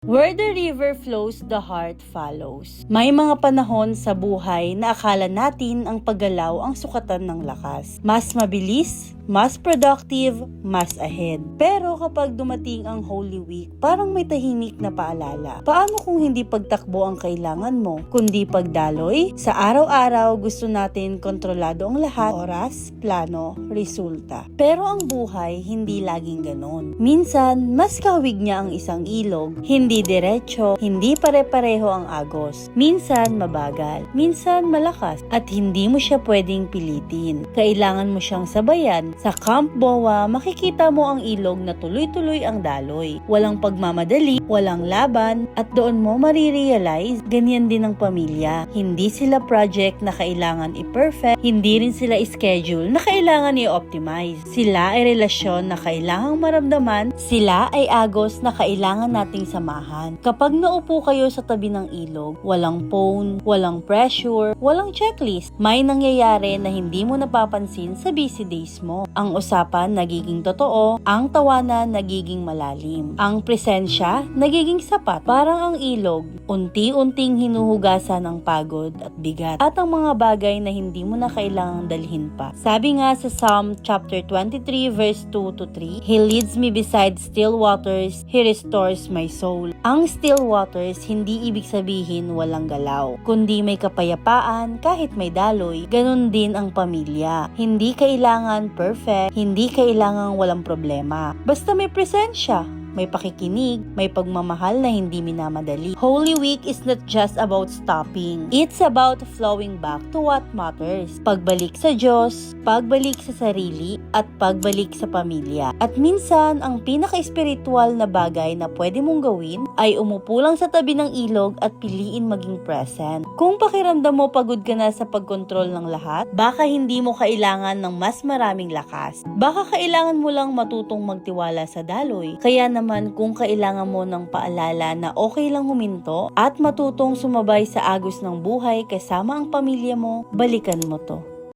Where the river flows, the heart follows. May mga panahon sa buhay na akala natin ang paggalaw ang sukatan ng lakas. Mas mabilis, mas productive, mas ahead. Pero kapag dumating ang Holy Week, parang may tahimik na paalala. Paano kung hindi pagtakbo ang kailangan mo, kundi pagdaloy? Sa araw-araw, gusto natin kontrolado ang lahat, oras, plano, resulta. Pero ang buhay, hindi laging ganon. Minsan, mas kahawig niya ang isang ilog, hindi diretso, hindi pare-pareho ang agos. Minsan mabagal, minsan malakas, at hindi mo siya pwedeng pilitin. Kailangan mo siyang sabayan. Sa Camp Boa, makikita mo ang ilog na tuloy-tuloy ang daloy. Walang pagmamadali, walang laban, at doon mo marirealize, ganyan din ang pamilya. Hindi sila project na kailangan i-perfect, hindi rin sila schedule na kailangan i-optimize. Sila ay relasyon na kailangang maramdaman, sila ay agos na kailangan nating samahan. Kapag naupo kayo sa tabi ng ilog, walang phone, walang pressure, walang checklist. May nangyayari na hindi mo napapansin sa busy days mo. Ang usapan nagiging totoo, ang tawanan nagiging malalim. Ang presensya nagiging sapat. Parang ang ilog, unti-unting hinuhugasan ang pagod at bigat at ang mga bagay na hindi mo na kailangang dalhin pa. Sabi nga sa Psalm chapter 23 verse 2 to 3, He leads me beside still waters, He restores my soul. Ang still waters, hindi ibig sabihin walang galaw, kundi may kapayapaan kahit may daloy. Ganon din ang pamilya. Hindi kailangan perfect, hindi kailangan walang problema. Basta may presensya, may pakikinig, may pagmamahal na hindi minamadali. Holy Week is not just about stopping. It's about flowing back to what matters. Pagbalik sa Diyos, pagbalik sa sarili, at pagbalik sa pamilya. At minsan, ang pinaka-espiritual na bagay na pwede mong gawin ay umupo lang sa tabi ng ilog at piliin maging present. Kung pakiramdam mo pagod ka na sa pagkontrol ng lahat, baka hindi mo kailangan ng mas maraming lakas. Baka kailangan mo lang matutong magtiwala sa daloy. Kaya naman kung kailangan mo ng paalala na okay lang huminto at matutong sumabay sa agos ng buhay kasama ang pamilya mo, balikan mo to.